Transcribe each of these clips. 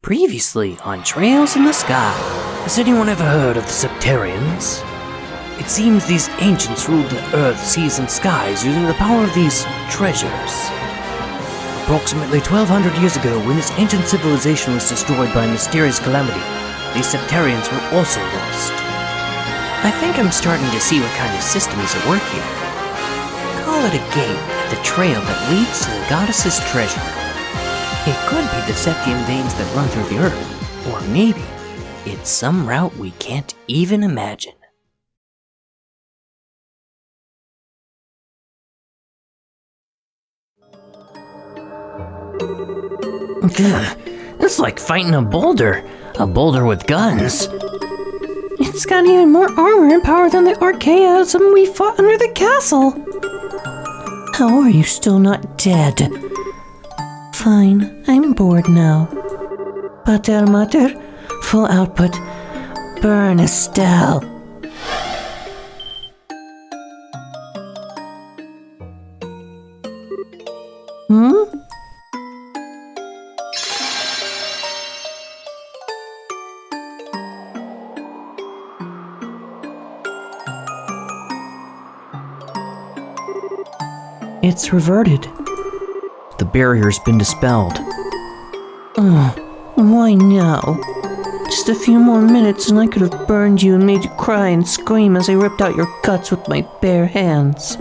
Previously on Trails in the Sky. Has anyone ever heard of the Septarians? It seems these ancients ruled the earth, seas, and skies using the power of these treasures. Approximately 1200 years ago, when this ancient civilization was destroyed by a mysterious calamity, these Septarians were also lost. I think I'm starting to see what kind of system is at work here. Call it a gate at the trail that leads to the goddess's treasure. It could be the Septium veins that run through the earth, or maybe it's some route we can't even imagine. It's like fighting a boulder with guns. It's got even more armor and power than the archaism we fought under the castle. How are you still not dead? Fine, I'm bored now. Pater Mater, full output. Burn, Estelle. It's reverted. The barrier's been dispelled. Oh, why now? Just a few more minutes and I could have burned you and made you cry and scream as I ripped out your guts with my bare hands.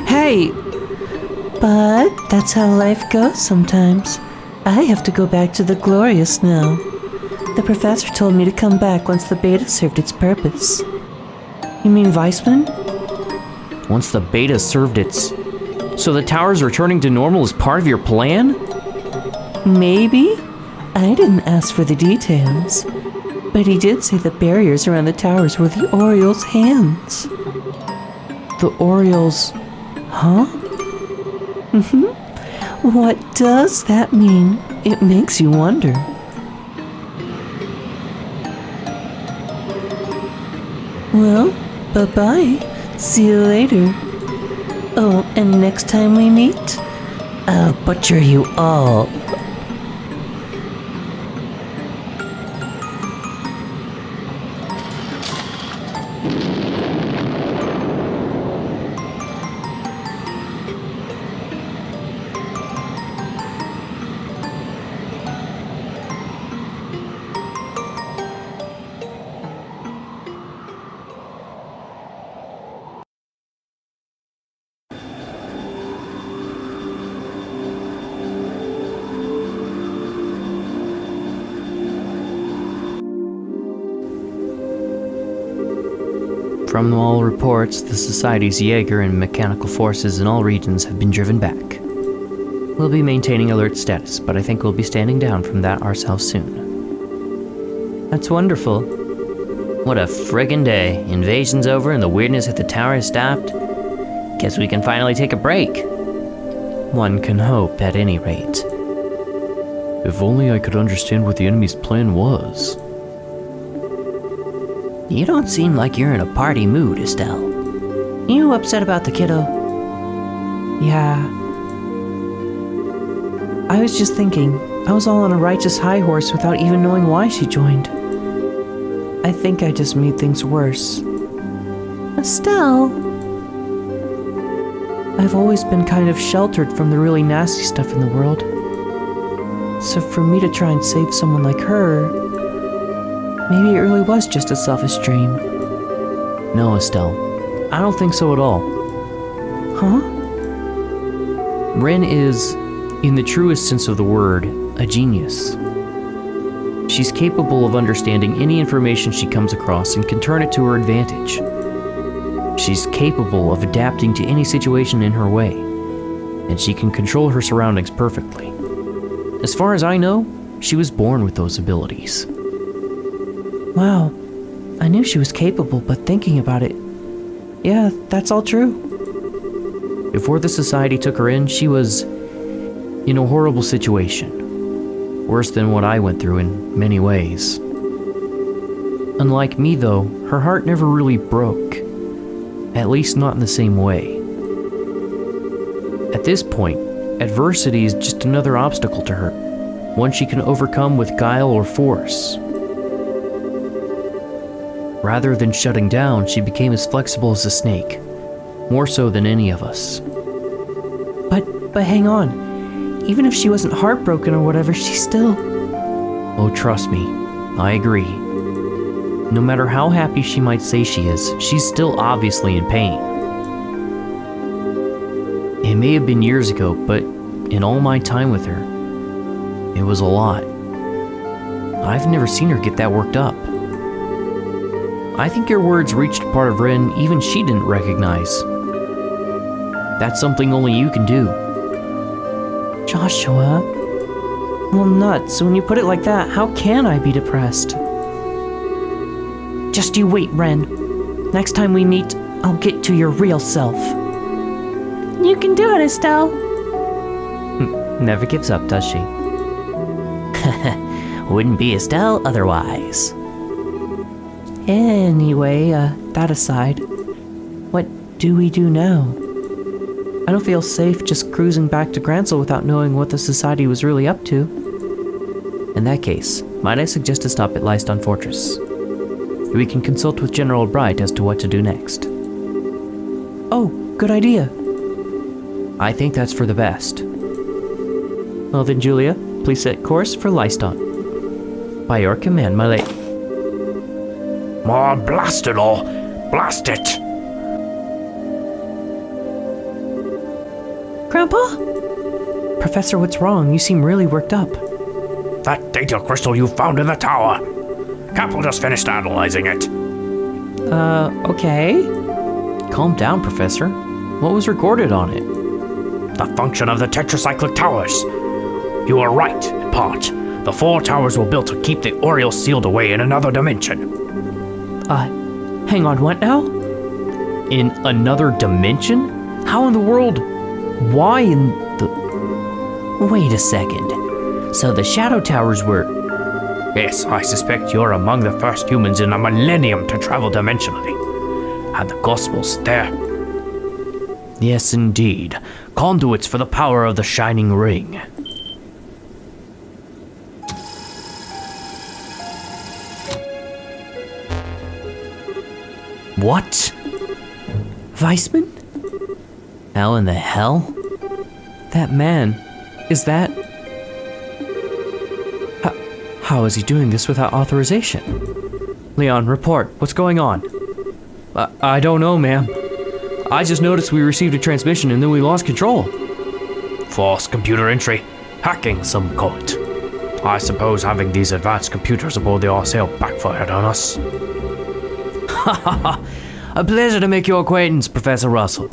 Hey! But that's how life goes sometimes. I have to go back to the Glorious now. The professor told me to come back once the beta served its purpose. You mean Weissman? Once the beta served its... So the tower's returning to normal is part of your plan? Maybe. I didn't ask for the details. But he did say the barriers around the towers were the Aureole's hands. The Aureole's... Huh? What does that mean? It makes you wonder. Well, bye-bye. See you later. Oh, and next time we meet, I'll butcher you all. From all reports, the Society's Jaeger and mechanical forces in all regions have been driven back. We'll be maintaining alert status, but I think we'll be standing down from that ourselves soon. That's wonderful. What a friggin' day. Invasion's over and the weirdness at the tower has stopped. Guess we can finally take a break. One can hope, at any rate. If only I could understand what the enemy's plan was. You don't seem like you're in a party mood, Estelle. You upset about the kiddo? Yeah. I was just thinking, I was all on a righteous high horse without even knowing why she joined. I think I just made things worse. Estelle! I've always been kind of sheltered from the really nasty stuff in the world. So for me to try and save someone like her, maybe it really was just a selfish dream. No, Estelle. I don't think so at all. Huh? Ren is, in the truest sense of the word, a genius. She's capable of understanding any information she comes across and can turn it to her advantage. She's capable of adapting to any situation in her way, and she can control her surroundings perfectly. As far as I know, she was born with those abilities. Wow, I knew she was capable, but thinking about it, yeah, that's all true. Before the Society took her in, she was in a horrible situation. Worse than what I went through in many ways. Unlike me, though, her heart never really broke. At least not in the same way. At this point, adversity is just another obstacle to her, one she can overcome with guile or force. Rather than shutting down, she became as flexible as a snake, more so than any of us. But hang on. Even if she wasn't heartbroken or whatever, she still... Oh, trust me, I agree. No matter how happy she might say she is, she's still obviously in pain. It may have been years ago, but in all my time with her, it was a lot. I've never seen her get that worked up. I think your words reached a part of Ren even she didn't recognize. That's something only you can do. Joshua? Well, nuts. When you put it like that, how can I be depressed? Just you wait, Ren. Next time we meet, I'll get to your real self. You can do it, Estelle. Never gives up, does she? Wouldn't be Estelle otherwise. Anyway, that aside, what do we do now? I don't feel safe just cruising back to Grancel without knowing what the Society was really up to. In that case, might I suggest a stop at Lyston Fortress? We can consult with General Bright as to what to do next. Oh, good idea. I think that's for the best. Well then, Julia, please set course for Lyston. By your command, my lady. Oh, blast it all! Blast it! Grandpa? Professor, what's wrong? You seem really worked up. That data crystal you found in the tower. Capel just finished analyzing it. Okay. Calm down, Professor. What was recorded on it? The function of the tetracyclic towers. You were right, in part. The 4 towers were built to keep the Aureole sealed away in another dimension. Hang on, what now? In another dimension? How in the world? Why in the... Wait a second. So the Shadow Towers were... Yes, I suspect you're among the first humans in a millennium to travel dimensionally. And the Gospels there. Yes, indeed. Conduits for the power of the Shining Ring. What? Weissman? How in the hell? That man. Is that... How is he doing this without authorization? Leon, report. What's going on? I don't know, ma'am. I just noticed we received a transmission and then we lost control. False computer entry. Hacking, some call it. I suppose having these advanced computers aboard the Aureole backfired on us. A pleasure to make your acquaintance, Professor Russell.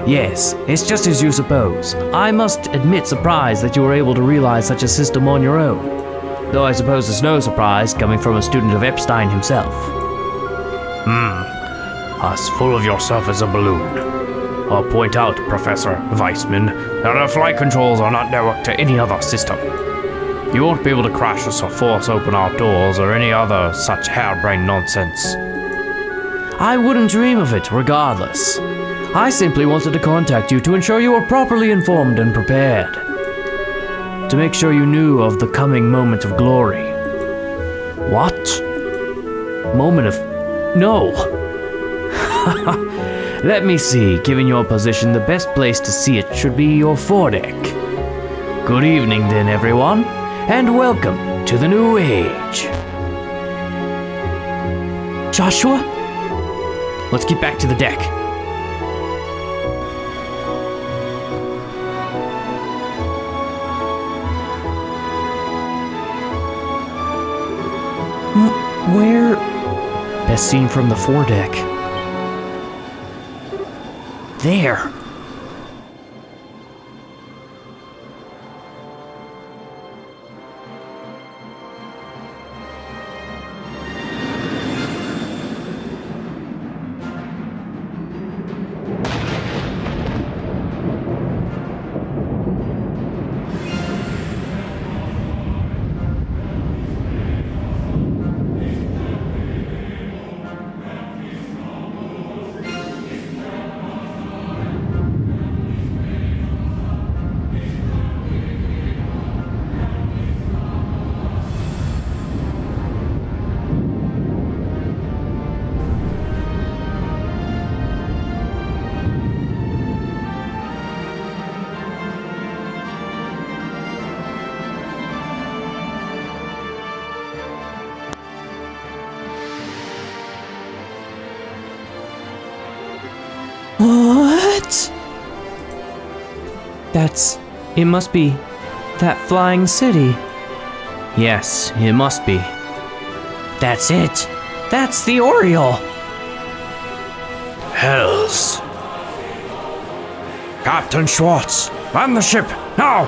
Yes, it's just as you suppose. I must admit surprised that you were able to realize such a system on your own. Though I suppose it's no surprise coming from a student of Epstein himself. As full of yourself as a balloon. I'll point out, Professor Weissman, that our flight controls are not networked to any other system. You won't be able to crash us or force open our doors or any other such harebrained nonsense. I wouldn't dream of it, regardless. I simply wanted to contact you to ensure you were properly informed and prepared. To make sure you knew of the coming moment of glory. What? Moment of... No! Let me see. Given your position, the best place to see it should be your foredeck. Good evening then, everyone, and welcome to the new age. Joshua? Let's get back to the deck. Where? Best seen from the foredeck. There. What? It must be that flying city. Yes, it must be. That's it. That's the Aureole. Hells. Captain Schwartz, land the ship, now!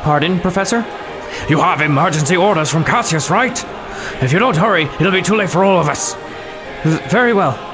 Pardon, Professor? You have emergency orders from Cassius, right? If you don't hurry, it'll be too late for all of us. Very well.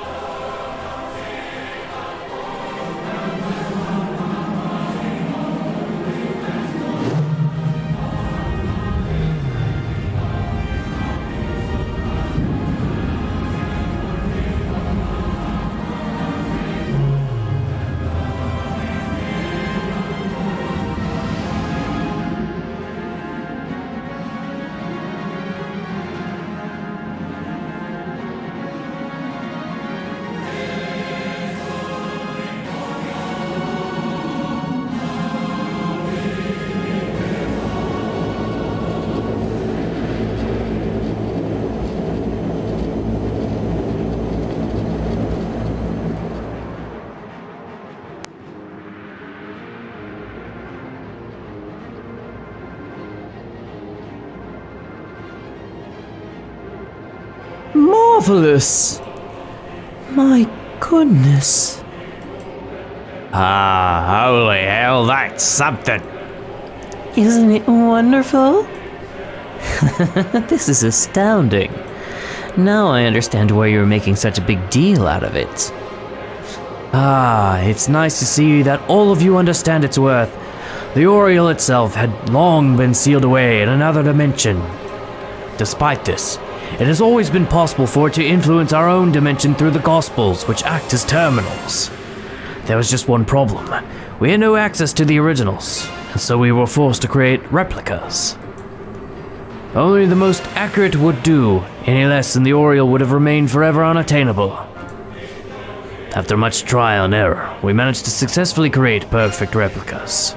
Marvelous! My goodness. Ah, holy hell, that's something. Isn't it wonderful? This is astounding. Now I understand why you were making such a big deal out of it. Ah, it's nice to see that all of you understand its worth. The Aureole itself had long been sealed away in another dimension. Despite this, it has always been possible for it to influence our own dimension through the Gospels, which act as terminals. There was just one problem. We had no access to the originals, and so we were forced to create replicas. Only the most accurate would do. Any less than the Aureole would have remained forever unattainable. After much trial and error, we managed to successfully create perfect replicas.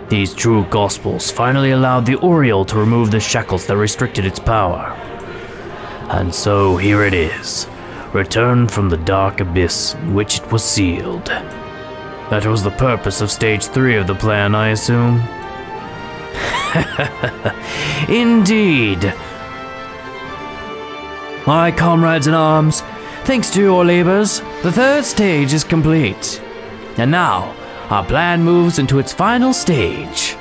These true Gospels finally allowed the Aureole to remove the shackles that restricted its power. And so here it is, returned from the dark abyss in which it was sealed. That was the purpose of stage 3 of the plan, I assume. Indeed. My comrades in arms, thanks to your labors, the third stage is complete. And now, our plan moves into its final stage.